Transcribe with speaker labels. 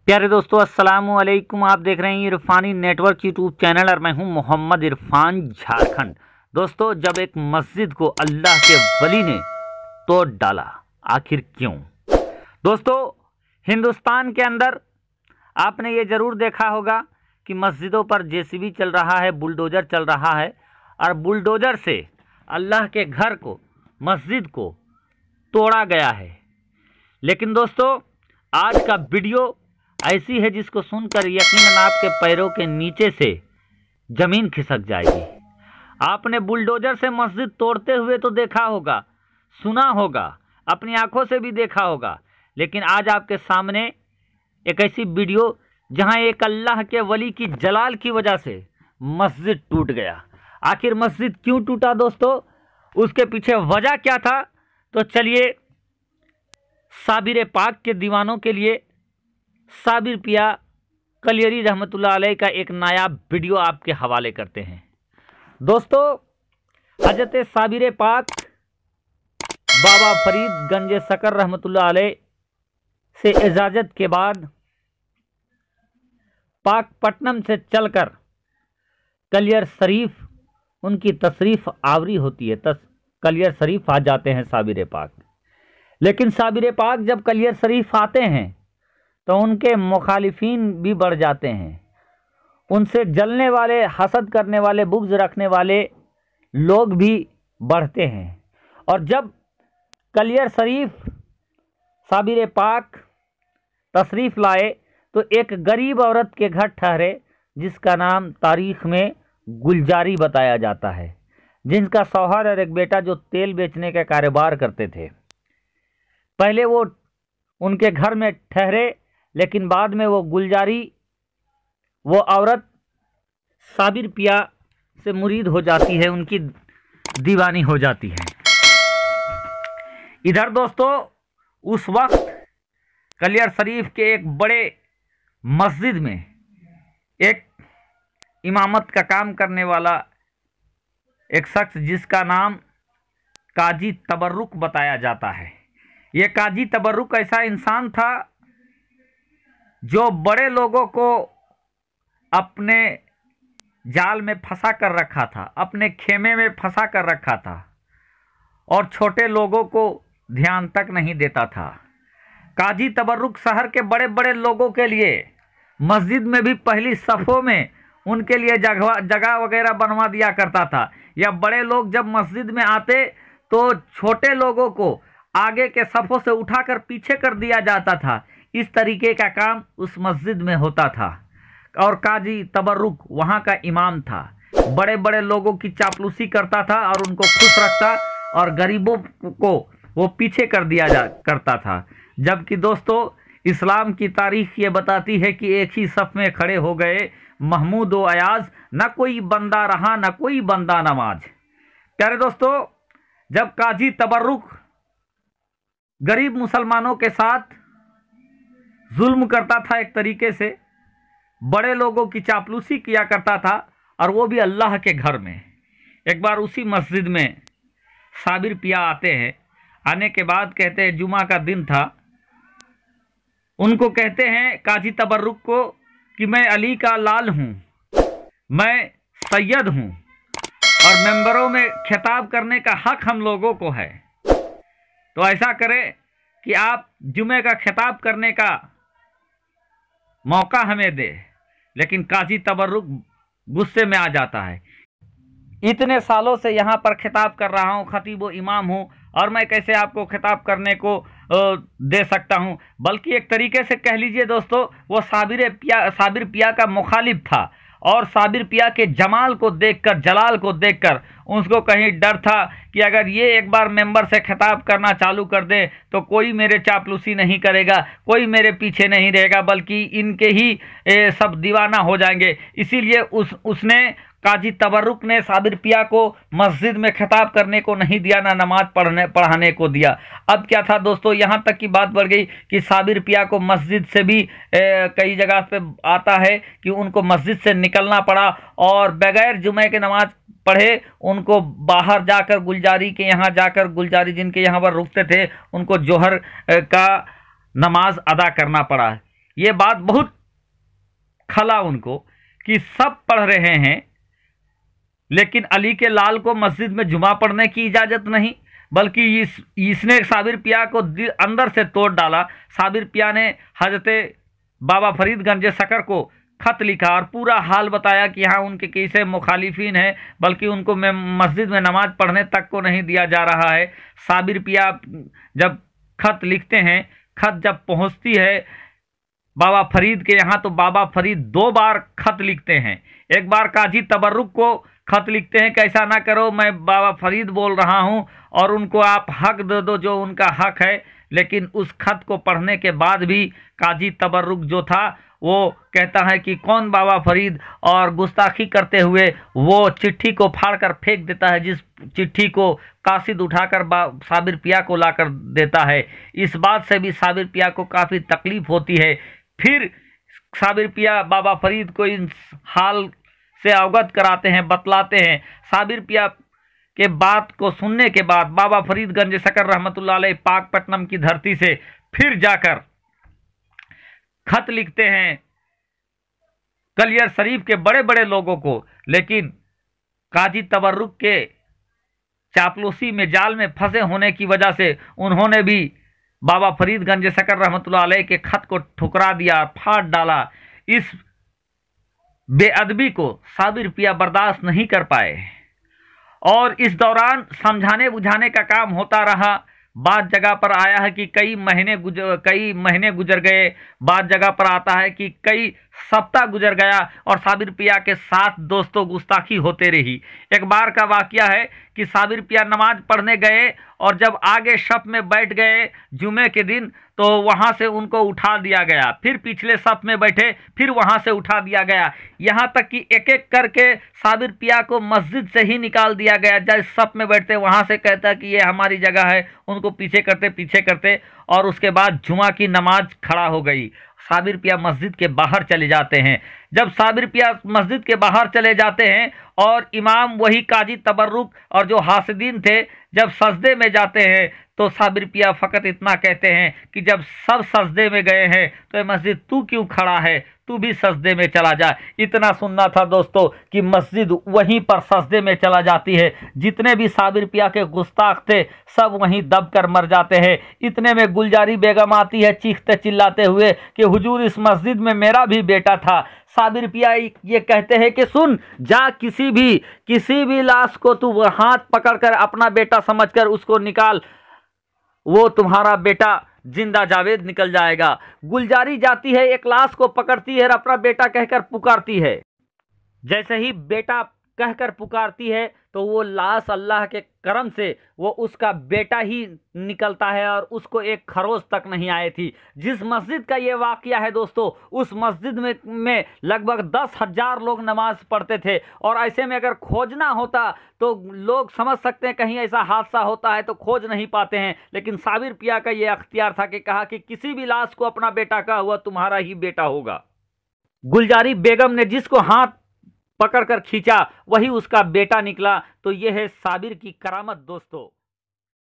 Speaker 1: प्यारे दोस्तों, अस्सलाम वालेकुम। आप देख रहे हैं इरफानी नेटवर्क यूट्यूब चैनल और मैं हूं मोहम्मद इरफान, झारखंड। दोस्तों, जब एक मस्जिद को अल्लाह के वली ने तोड़ डाला, आखिर क्यों? दोस्तों, हिंदुस्तान के अंदर आपने ये ज़रूर देखा होगा कि मस्जिदों पर जेसीबी चल रहा है, बुलडोज़र चल रहा है और बुलडोज़र से अल्लाह के घर को, मस्जिद को तोड़ा गया है। लेकिन दोस्तों, आज का वीडियो ऐसी है जिसको सुनकर यकीनन आपके पैरों के नीचे से ज़मीन खिसक जाएगी। आपने बुलडोज़र से मस्जिद तोड़ते हुए तो देखा होगा, सुना होगा, अपनी आंखों से भी देखा होगा, लेकिन आज आपके सामने एक ऐसी वीडियो जहां एक अल्लाह के वली की जलाल की वजह से मस्जिद टूट गया। आखिर मस्जिद क्यों टूटा दोस्तों, उसके पीछे वजह क्या था? तो चलिए साबिर पाक के दीवानों के लिए साबिर पिया कलियरी रहमतुल्लाह अलैह का एक नायाब वीडियो आपके हवाले करते हैं। दोस्तों, हजरत साबिर पाक बाबा फरीद गंज सकर रहमतुल्लाह अलैह से इजाज़त के बाद पाकपट्टनम से चलकर कलियर शरीफ उनकी तशरीफ़ आवरी होती है। कलियर शरीफ आ जाते हैं साबिर पाक। लेकिन साबिर पाक जब कलियर शरीफ आते हैं तो उनके मुखालिफिन भी बढ़ जाते हैं। उनसे जलने वाले, हसद करने वाले, बुग़्ज़ रखने वाले लोग भी बढ़ते हैं। और जब कलियर शरीफ साबिर पाक तशरीफ़ लाए तो एक गरीब औरत के घर ठहरे जिसका नाम तारीख़ में गुलजारी बताया जाता है, जिनका शौहर और एक बेटा जो तेल बेचने का कारोबार करते थे। पहले वो उनके घर में ठहरे, लेकिन बाद में वो गुलजारी, वो औरत साबिर पिया से मुरीद हो जाती है, उनकी दीवानी हो जाती है। इधर दोस्तों, उस वक्त कलियर शरीफ के एक बड़े मस्जिद में एक इमामत का काम करने वाला एक शख्स जिसका नाम काजी तबर्रुक बताया जाता है। ये काजी तबर्रुक ऐसा इंसान था जो बड़े लोगों को अपने जाल में फंसा कर रखा था, अपने खेमे में फंसा कर रखा था और छोटे लोगों को ध्यान तक नहीं देता था। काजी तबर्रुक शहर के बड़े बड़े लोगों के लिए मस्जिद में भी पहली सफ़ों में उनके लिए जगह वगैरह बनवा दिया करता था। या बड़े लोग जब मस्जिद में आते तो छोटे लोगों को आगे के सफ़ों से उठाकर पीछे कर दिया जाता था। इस तरीके का काम उस मस्जिद में होता था। और काजी तबर्रुक वहाँ का इमाम था। बड़े बड़े लोगों की चापलूसी करता था और उनको खुश रखता, और गरीबों को वो पीछे कर दिया करता था। जबकि दोस्तों, इस्लाम की तारीख ये बताती है कि एक ही सफ़ में खड़े हो गए महमूद व अयाज, न कोई बंदा रहा न कोई बंदा नमाज। प्यारे दोस्तों, जब काजी तबर्रुक गरीब मुसलमानों के साथ जुल्म करता था, एक तरीके से बड़े लोगों की चापलूसी किया करता था, और वो भी अल्लाह के घर में। एक बार उसी मस्जिद में साबिर पिया आते हैं। आने के बाद कहते हैं, जुमा का दिन था, उनको कहते हैं काजी तबर्रुक को कि मैं अली का लाल हूँ, मैं सैयद हूँ और मेंबरों में खिताब करने का हक हम लोगों को है। तो ऐसा करें कि आप जुमे का खिताब करने का मौका हमें दे। लेकिन काजी तबर्रुक गुस्से में आ जाता है, इतने सालों से यहाँ पर खिताब कर रहा हूँ, खतीब व इमाम हूँ, और मैं कैसे आपको खिताब करने को दे सकता हूँ? बल्कि एक तरीके से कह लीजिए दोस्तों, वो साबिर पिया का मुखालिफ था, और साबिर पिया के जमाल को देखकर, जलाल को देखकर उसको कहीं डर था कि अगर ये एक बार मेंबर से खिताब करना चालू कर दे तो कोई मेरे चापलूसी नहीं करेगा, कोई मेरे पीछे नहीं रहेगा, बल्कि इनके ही सब दीवाना हो जाएंगे। इसीलिए उसने काजी तबर्रुक ने साबिर पिया को मस्जिद में खिताब करने को नहीं दिया, ना नमाज पढ़ाने को दिया। अब क्या था दोस्तों, यहाँ तक की बात बढ़ गई कि साबिर पिया को मस्जिद से भी कई जगह पे आता है कि उनको मस्जिद से निकलना पड़ा, और बगैर जुमे के नमाज पढ़े उनको बाहर जाकर गुलजारी के यहाँ जाकर, गुलजारी जिनके यहाँ पर रुकते थे, उनको जोहर का नमाज अदा करना पड़ा। ये बात बहुत खला उनको कि सब पढ़ रहे हैं, लेकिन अली के लाल को मस्जिद में जुमा पढ़ने की इजाज़त नहीं, बल्कि इसने साबिर पिया को अंदर से तोड़ डाला। साबिर पिया ने हजरत बाबा फरीद गंज शकर को खत लिखा और पूरा हाल बताया कि हाँ उनके कैसे मुखालिफिन हैं, बल्कि उनको मस्जिद में नमाज पढ़ने तक को नहीं दिया जा रहा है। साबिर पिया जब खत लिखते हैं, खत जब पहुंचती है बाबा फरीद के यहाँ, तो बाबा फरीद 2 बार खत लिखते हैं। एक बार काजी तबर्रुक को खत लिखते हैं कि ऐसा ना करो, मैं बाबा फरीद बोल रहा हूँ और उनको आप हक दे दो जो उनका हक है। लेकिन उस खत को पढ़ने के बाद भी काजी तबर्रुक जो था वो कहता है कि कौन बाबा फरीद, और गुस्ताखी करते हुए वो चिट्ठी को फाड़कर फेंक देता है, जिस चिट्ठी को कासिद उठाकर साबिर पिया को लाकर देता है। इस बात से भी साबिर पिया को काफ़ी तकलीफ होती है। फिर साबिर पिया बाबा फरीद को इन हाल से अवगत कराते हैं, बतलाते हैं। साबिर पिया के बात को सुनने के बाद बाबा फरीद गंज शकर रहमतुल्लाह अलैह पाकपट्टनम की धरती से फिर जाकर खत लिखते हैं कलियर शरीफ के बड़े बड़े लोगों को। लेकिन काजी तबर्रुक के चापलूसी में जाल में फंसे होने की वजह से उन्होंने भी बाबा फरीद गंज शकर रहमतुल्लाह अलैह के खत को ठुकरा दिया, फाड़ डाला। इस बेअदबी को साबिर पिया बर्दाश्त नहीं कर पाए और इस दौरान समझाने बुझाने का काम होता रहा। बाद जगह पर आया है कि कई महीने गुजर गए, बाद जगह पर आता है कि कई सप्ताह गुजर गया और साबिर पिया के साथ दोस्तों गुस्ताखी होते रही। एक बार का वाकया है कि साबिर पिया नमाज पढ़ने गए और जब आगे सफ में बैठ गए जुमे के दिन, तो वहाँ से उनको उठा दिया गया। फिर पिछले सफ में बैठे, फिर वहाँ से उठा दिया गया। यहाँ तक कि एक एक करके साबिर पिया को मस्जिद से ही निकाल दिया गया। जब सफ में बैठते वहाँ से कहता कि ये हमारी जगह है, उनको पीछे करते और उसके बाद जुमा की नमाज खड़ा हो गई। साबिर पिया मस्जिद के बाहर चले जाते हैं। जब साबिर पिया मस्जिद के बाहर चले जाते हैं और इमाम वही काजी तबर्रुक और जो हासिदीन थे जब सजदे में जाते हैं, तो साबिर पिया फ़कत इतना कहते हैं कि जब सब सजदे में गए हैं तो ये मस्जिद तू क्यों खड़ा है, तू भी सजदे में चला जा। इतना सुनना था दोस्तों कि मस्जिद वहीं पर सजदे में चला जाती है। जितने भी साबिर पिया के गुस्ताख थे सब वहीं दब कर मर जाते हैं। इतने में गुलजारी बेगम आती है चीखते चिल्लाते हुए कि हुजूर इस मस्जिद में मेरा भी बेटा था। साबिर पिया ये कहते हैं कि सुन, जा किसी भी लाश को तू हाथ पकड़कर अपना बेटा समझकर उसको निकाल, वो तुम्हारा बेटा जिंदा जावेद निकल जाएगा। गुलजारी जाती है, एक लाश को पकड़ती है और अपना बेटा कहकर पुकारती है। जैसे ही बेटा कहकर पुकारती है तो वो लाश अल्लाह के करम से वो उसका बेटा ही निकलता है और उसको एक खरोच तक नहीं आई थी। जिस मस्जिद का ये वाकया है दोस्तों, उस मस्जिद में लगभग 10,000 लोग नमाज पढ़ते थे और ऐसे में अगर खोजना होता तो लोग समझ सकते हैं कहीं ऐसा हादसा होता है तो खोज नहीं पाते हैं। लेकिन साबिर पिया का ये अख्तियार था कि कहा कि किसी भी लाश को अपना बेटा कहा हुआ तुम्हारा ही बेटा होगा। गुलजारी बेगम ने जिसको हाथ पकड़कर खींचा वही उसका बेटा निकला। तो यह है साबिर की करामत दोस्तों।